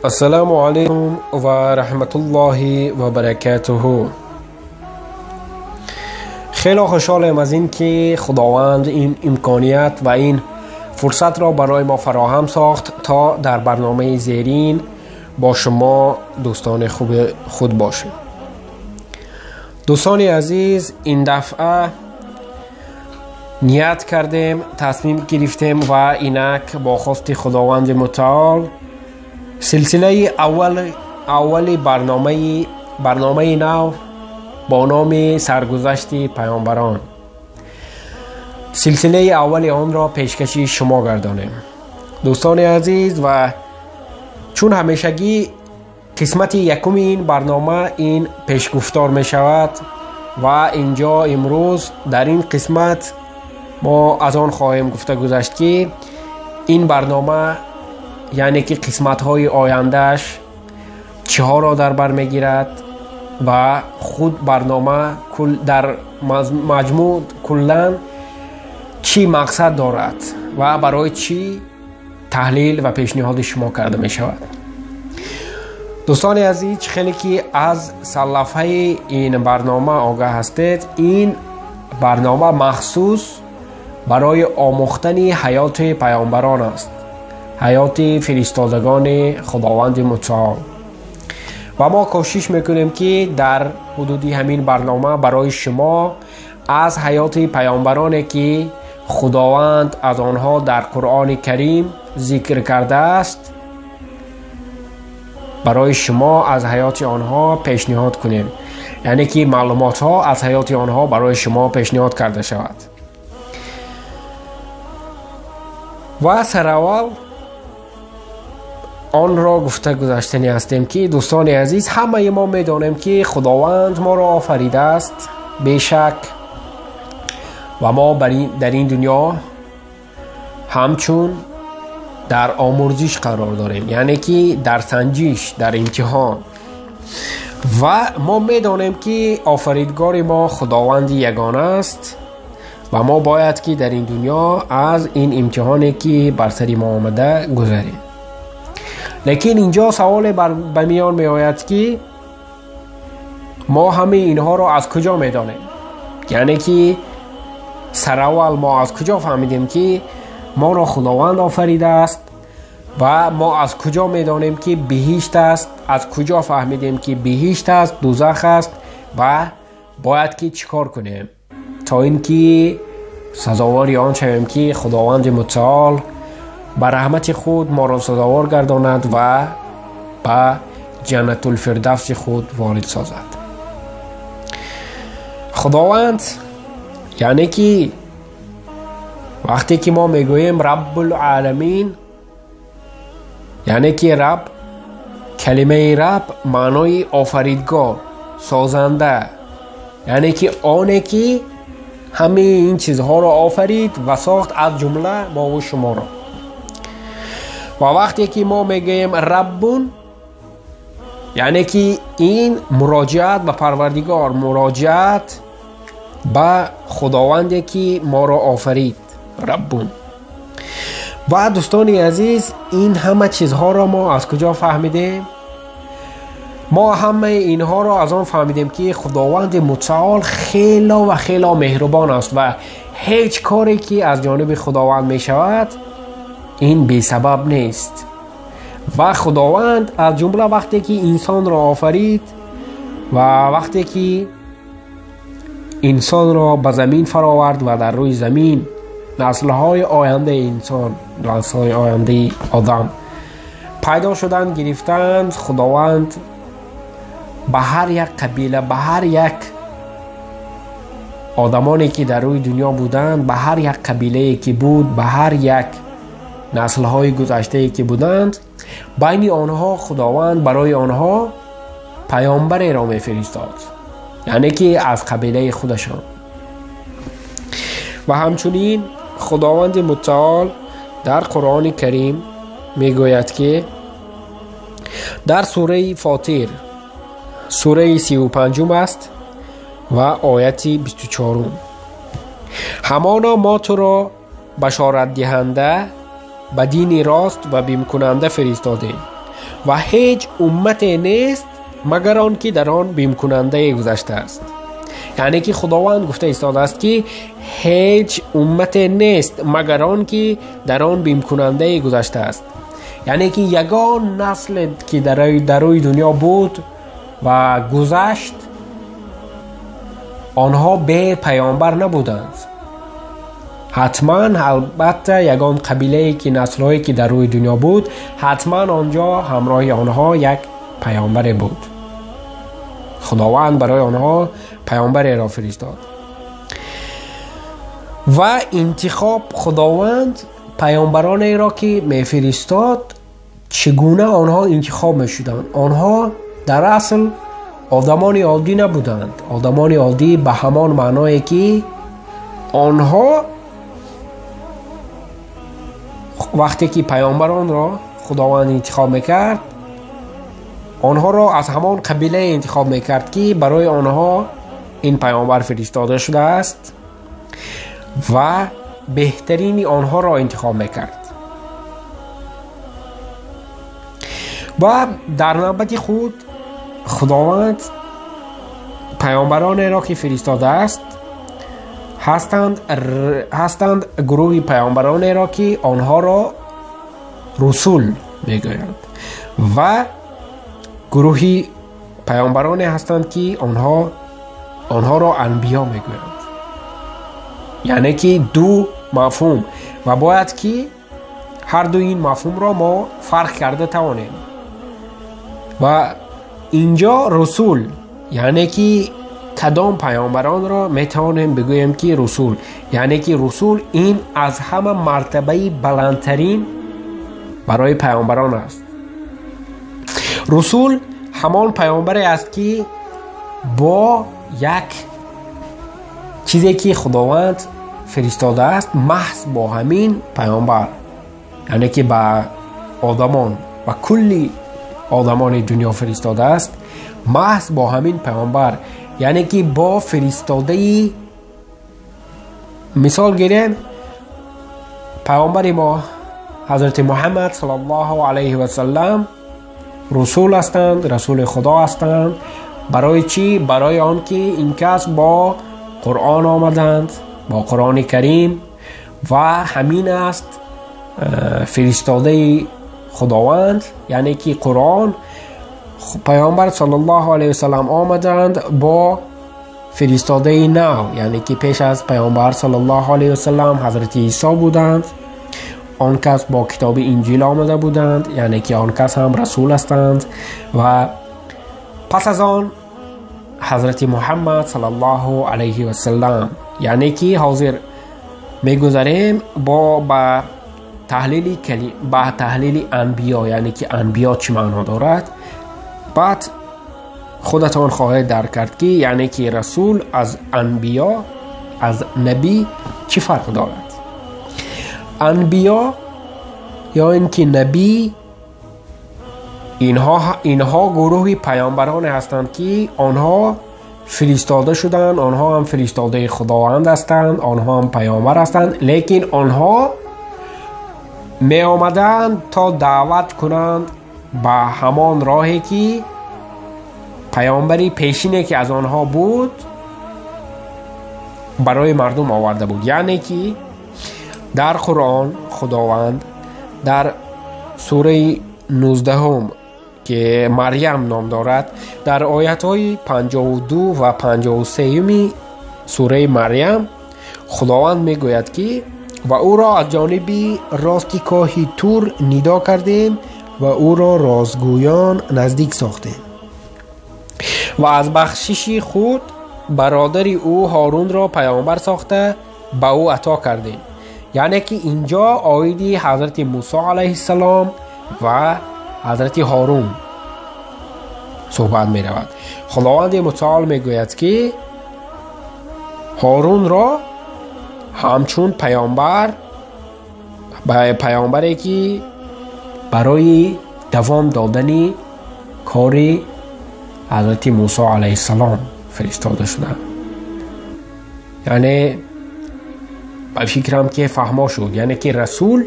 السلام علیکم و رحمت الله و برکاته. خیلی خوشحالم از این که خداوند این امکانیت و این فرصت را برای ما فراهم ساخت تا در برنامه زیرین با شما دوستان خوب خود باشیم. دوستان عزیز، این دفعه نیت کردیم، تصمیم گرفتیم و اینک با خواست خداوند متعال سلسله اول برنامه نو با نام سرگذشت پیامبران، سلسله اول آن را پیشکشی شما گردانیم. دوستان عزیز، و چون همیشگی قسمت یکم این برنامه این پیشگفتار می شود و اینجا امروز در این قسمت ما از آن خواهیم گفته گذشت که این برنامه یعنی که قسمت های آیندهش چه ها را در بر می گیرد و خود برنامه در مجموع کلن چی مقصد دارد و برای چی تحلیل و پیشنهاد شما کرده می شود. دوستان عزیز، خیلی که از سلفه این برنامه آگاه هستید، این برنامه مخصوص برای آموختن حیات پیامبران است، حیات فرستادگان خداوند متعال، و ما کوشش میکنیم که در حدود همین برنامه برای شما از حیات پیامبرانی که خداوند از آنها در قرآن کریم ذکر کرده است، برای شما از حیات آنها پیشنهاد کنیم، یعنی که معلومات ها از حیات آنها برای شما پیشنهاد کرده شود. و سراول آن را گفته گذاشتنی هستیم که دوستان عزیز، همه ما میدانیم که خداوند ما را آفریده است بیشک، و ما در این دنیا همچون در آمرزش قرار داریم، یعنی که در سنجش، در امتحان، و ما میدانیم که آفریدگار ما خداوند یگانه است و ما باید که در این دنیا از این امتحانی که بر سر ما آمده گذریم. لیکن اینجا سوال به میان می آید که ما همه اینها را از کجا می دانیم؟ یعنی که سراول ما از کجا فهمیدیم که ما را خداوند آفریده است و ما از کجا می دانیم که بهشت است؟ از کجا فهمیدیم که بهشت است، دوزخ است و باید که چیکار کنیم تا اینکه سزاوار آن شویم که خداوند متعال با رحمت خود ما را سزاوار گرداند و به جنت الفردوس خود وارد سازد. خداوند یعنی که وقتی که ما میگوییم رب العالمین، یعنی که رب، کلمه رب معنای آفریدگار، سازنده، یعنی که آنه که همه این چیزها را آفرید و ساخت، از جمله ما و شما را. و وقتی که ما میگیم ربون، یعنی که این مراجعت به پروردگار، مراجعت به خداوندی که ما را آفرید، ربون. و دوستان عزیز، این همه چیزها را ما از کجا فهمیدیم؟ ما همه اینها را از آن فهمیدیم که خداوند متعال خیلی و خیلی مهربان است و هیچ کاری که از جانب خداوند می شود این بی سبب نیست. و خداوند از جمله وقتی که انسان را آفرید و وقتی که انسان را به زمین فراورد و در روی زمین نسل‌های آینده انسان، نسل‌های آینده آدم پیدا شدند، گرفتند، خداوند به هر یک قبیله، به هر یک آدمانی که در روی دنیا بودند، به هر یک قبیله که بود، به هر یک نسل‌های گذشته که بودند، بین آنها خداوند برای آنها پیامبری را می‌فرستاد، یعنی که از قبیله خودشان. و همچنین خداوند متعال در قرآن کریم میگوید که در سوره فاطر، سوره 35 است و آیت 24، همانا ما تو را بشارت دهنده به دین راست و بیم کننده فرستادیم و هیچ امت نیست مگر آن که در آن بیم کننده گذشته است. یعنی که خداوند گفته ایستاده است که هیچ امت نیست مگر آن که در آن بیم کننده گذشته است. یعنی که یگان نسل که در روی دنیا بود و گذشت، آنها به پیامبر نبودند. حتما البته یگان قبیله که نسل‌هایی که در روی دنیا بود، حتما آنجا همراه آنها یک پیامبر بود. خداوند برای آنها پیامبر را فرستاد و انتخاب خداوند پیامبران را که میفرستاد چگونه آنها انتخاب میشدند. آنها در اصل آدمان عادی نبودند. آدمان عادی به همان معنایی که آنها وقتی که پیامبران را خداوند انتخاب میکرد، آنها را از همان قبیله انتخاب میکرد که برای آنها این پیامبر فرستاده شده است و بهترین آنها را انتخاب میکرد. و در نوبت خود خداوند پیامبران را که فرستاده است هستند گروه پیامبران را که آنها را رسول میگویند و گروه پیامبران هستند که آنها را انبیا میگویند. یعنی که دو مفهوم و باید که هر دو این مفهوم را ما فرق کرده توانیم. و اینجا رسول یعنی که کدام پیامبران را میتوانیم بگوییم که رسول، یعنی که رسول این از همه مرتبه بلندترین برای پیامبران است. رسول همان پیامبری است که با یک چیزی که خداوند فرستاده است محض با همین پیامبر، یعنی که با آدمان و کلی آدمان دنیا فرستاده است محض با همین پیامبر، یعنی که با فرستاده مثال گیریم پیامبر ما حضرت محمد صلی الله علیه و سلم رسول هستند، رسول خدا هستند. برای چی؟ برای آن که این کس با قرآن آمدند، با قرآن کریم و همین است فرستاده خداوند، یعنی که قرآن پیامبر صلی الله علیه و سلم آمدند با فرستاده نو، یعنی که پیش از پیامبر صلی الله علیه و سلم حضرت عیسی بودند. آن کس با کتاب انجیل آمده بودند، یعنی که آن کس هم رسول هستند. و پس از آن حضرت محمد صلی الله علیه و سلم، یعنی که حاضر میگذاریم با تحلیل انبیا، یعنی که انبیا چی معنا دارد. بعد خودتان خواهید درک کرد که یعنی که رسول از انبیا، از نبی چی فرق دارد. انبیا یا اینکه نبی اینها گروه پیامبران هستند که آنها فرستاده شدند، آنها هم فرستاده خداوند هستند، آنها هم پیامبر هستند، لیکن آنها می آمدند تا دعوت کنند به همان راهی که پیامبری پیشینه که از آنها بود برای مردم آورده بود. یعنی که در قرآن خداوند در سوره 19 که مریم نام دارد، در آیت های 52 و 53 سوره مریم خداوند می گوید که و او را از جانب راستی کاهی تور ندا کردیم و او را رازگویان نزدیک ساختیم و از بخشش خود برادر او هارون را پیامبر ساخته به او عطا کردیم. یعنی که اینجا آیدی حضرت موسی علیه السلام و حضرت هارون صحبت می رود. خداوند متعال می گوید که هارون را همچون پیامبری که برای دوام دادن کار حضرت موسی علیه السلام فرستاده شده. یعنی به فکرم که فهما شد، یعنی که رسول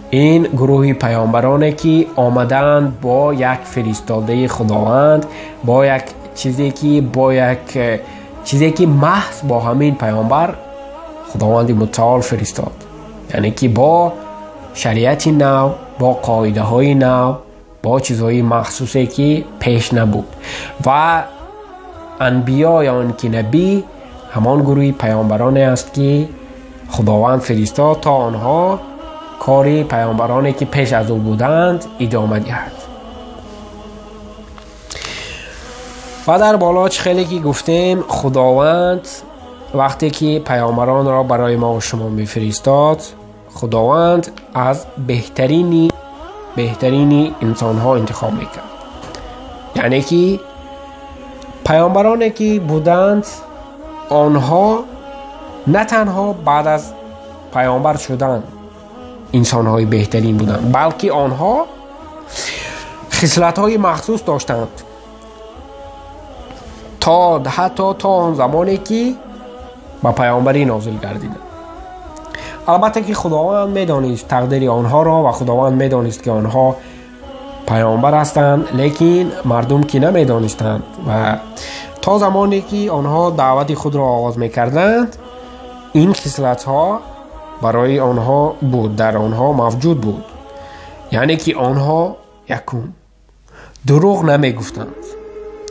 این گروه پیامبرانه که آمدند با یک فرستاده خداوند، با یک چیزی که محض با همین پیامبر خداوند متعال فرستاد، یعنی که با شریعت نو، با قاعده های نو، با چیزهای مخصوصی که پیش نبود. و انبیا یا آن که نبی همان گروه پیامبرانه است که خداوند فرستاد تا آنها کاری پیامبرانی که پیش از او بودند ادامه دهد. و در بالا خیلی که گفتیم خداوند وقتی که پیامبران را برای ما و شما میفرستاد، خداوند از بهترین انسان ها انتخاب میکرد. یعنی که پیامبرانی که بودند آنها نه تنها بعد از پیامبر شدن انسان های بهترین بودند، بلکه آنها خصلت های مخصوص داشتند حتی تا آن زمانی که با پیامبری نازل گردیدند. البته که خداوند میدانست تقدیر آنها را و خداوند میدانست که آنها پیامبر هستند، لیکن مردم که نمیدانستند و تا زمانی که آنها دعوت خود را آغاز میکردند این خصلت ها برای آنها بود، در آنها موجود بود. یعنی که آنها یکم دروغ نمی گفتند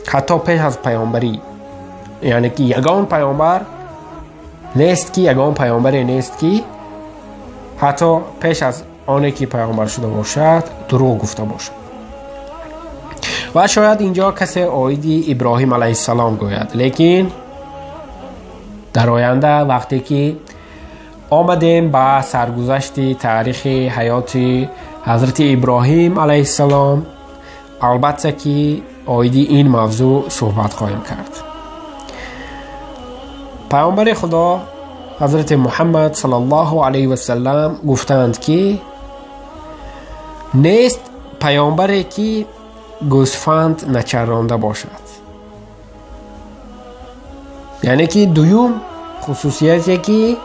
حتی پیش از پیامبری. یعنی که یگان پیامبری نیست که حتی پیش از آنی که پیامبر شده باشد دروغ گفته باشد. و شاید اینجا کسی آیید ابراهیم علیه السلام گوید، لیکن در آینده وقتی که آمدیم با سرگذشت تاریخ حیات حضرت ابراهیم علیه السلام، البته که آیدی این موضوع صحبت خواهیم کرد. پیامبر خدا حضرت محمد صلی الله علیه و سلم گفتند که نیست پیامبری که گوسفند نچرانده باشد. یعنی که دوم خصوصیتی که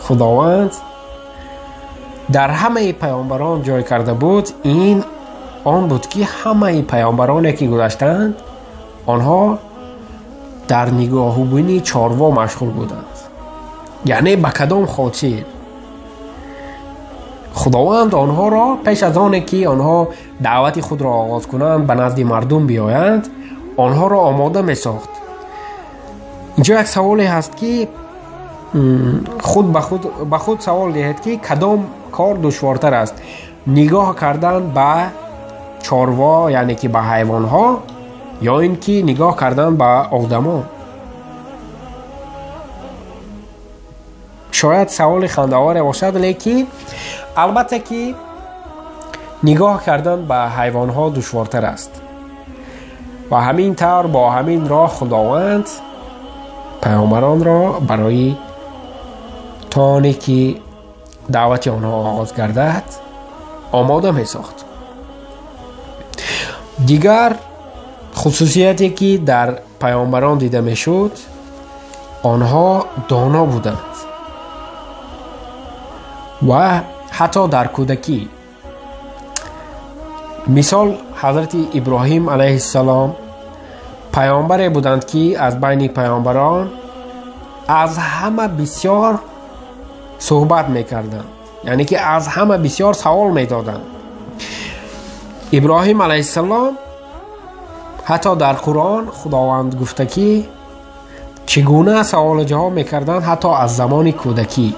خداوند در همه پیامبران جای کرده بود این آن بود که همه پیامبرانی که گذشتند آنها در نگاهوبینی چاروا مشغول بودند. یعنی به کدام خاطر خداوند آنها را پیش از آنی که آنها دعوت خود را آغاز کنند به نزد مردم بیایند آنها را آماده می ساخت. اینجا یک سوالی هست که خود به خود سوال دهید که کدام کار دشوارتر است، نگاه کردن به چاروا یعنی که به حیوان ها یا این که نگاه کردن به آدمان؟ شاید سوال خنده‌آور باشد، لیکن البته که نگاه کردن به حیوان ها دشوارتر است. و همین طور با همین راه خداوند پیامبران را برای تانی که دعوت آنها آغاز گردد آماده می ساخت. دیگر خصوصیتی که در پیامبران دیده می شد آنها دانا بودند و حتی در کودکی. مثال حضرت ابراهیم علیه السلام پیامبری بودند که از بین پیامبران از همه بسیار صحبت میکردند، یعنی که از همه بسیار سوال میدادند. ابراهیم علیه السلام حتی در قرآن خداوند گفته که چگونه سوال جواب میکردند حتی از زمان کودکی.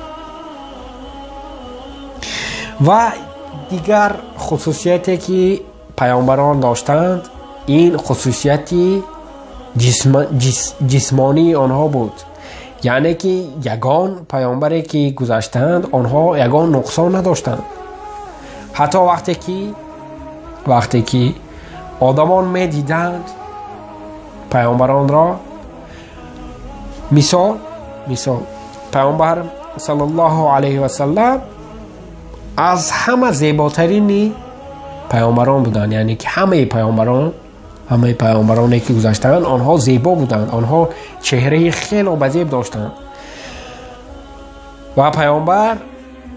و دیگر خصوصیتی که پیامبران داشتند این خصوصیتی جسمانی آنها بود. یعنی که یگان پیامبری که گذشتند آنها یگان نقصان نداشتند. حتی وقتی که آدمان می دیدند پیامبران را، مثال پیامبر صلی الله علیه و سلم از همه زیباترین پیامبران بودند. یعنی که همه پیامبرانی که گذشتند آنها زیبا بودند، آنها چهره خیلی بزیب داشتند. و پیامبر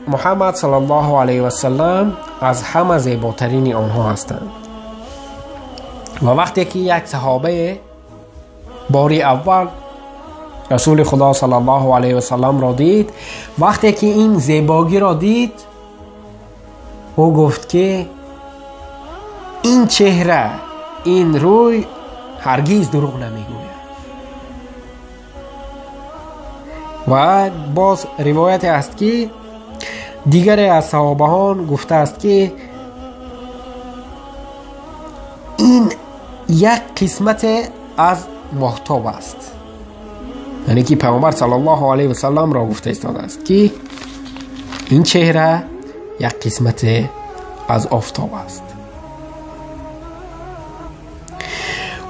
محمد صلی الله علیه و سلم از همه زیباترین آنها هستند. و وقتی که یک صحابه باری اول رسول خدا صلی الله علیه و سلم را دید، وقتی که این زیبایی را دید، او گفت که این چهره، این روی هرگز دروغ نمیگوید. و باز روایت است که دیگر از صحابهان گفته است که این یک قسمت از ماهتاب است. یعنی که پیامبر صلی الله علیه و سلم را گفته ایستاده است که این چهره یک قسمت از آفتاب است.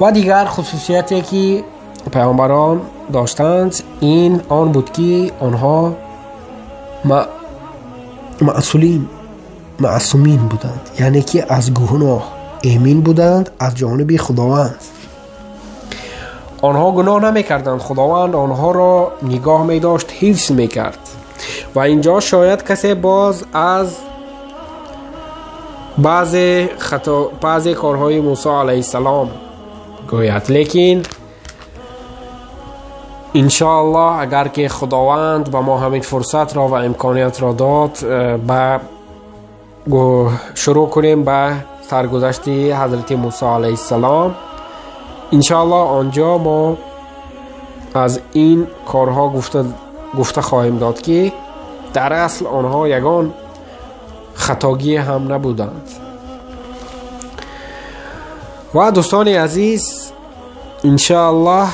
و دیگر خصوصیتی که پیامبران داشتند این آن بود که آنها معصومین بودند، یعنی که از گناه امین بودند از جانب خداوند. آنها گناه نمی کردند، خداوند آنها را نگاه می داشت، حفظ می کرد. و اینجا شاید کسی باز از بعضی کارهای موسی علیه السلام گوید، لیکن انشاءالله اگر که خداوند به ما همین فرصت را و امکانیت را داد، شروع کنیم به سرگذشت حضرت موسی علیه السلام. انشاءالله آنجا ما از این کارها گفته خواهیم داد که در اصل آنها یگان خطاگی هم نبودند. و دوستان عزیز، انشاءالله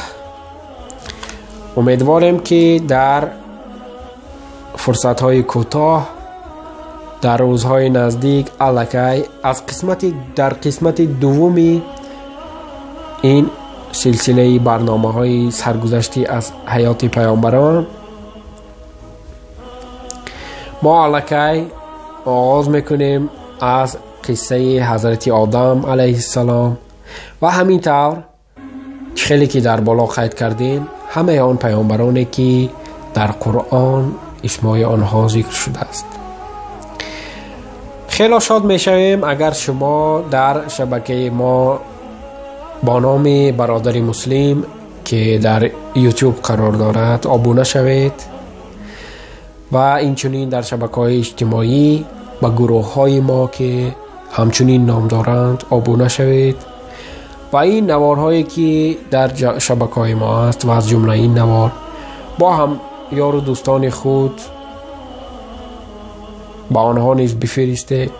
امیدواریم که در فرصت‌های کوتاه در روزهای نزدیک الکی از در قسمت دومی این سلسله برنامه‌های سرگذشتی از حیات پیامبران ما الکی آغاز میکنیم از قصه حضرت آدم علیه السلام و همینطور خیلی که در بالا قید کردیم همه آن پیامبرانی که در قرآن اسمای آنها ذکر شده است. خیلی شاد میشویم اگر شما در شبکه ما با نام برادر مسلم که در یوتیوب قرار دارد ابونه شوید و اینچنین در شبکه‌های اجتماعی و گروه‌های ما که همچنین نام دارند ابونه شوید و این نوارهایی که در شبکه‌های ما است و از جمله این نوار با هم یار و دوستان خود با آنها نیز بفرستید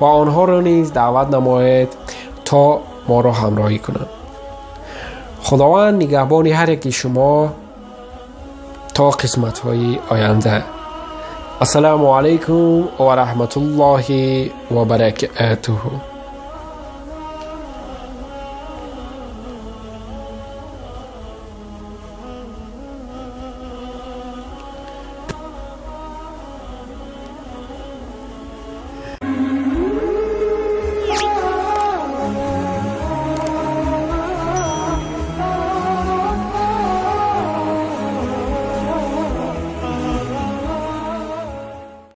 و آنها را نیز دعوت نمایید تا ما را همراهی کنند. خداوند نگهبان هر یک شما تا قسمت‌های آینده. السلام علیکم و رحمت الله و برکاته.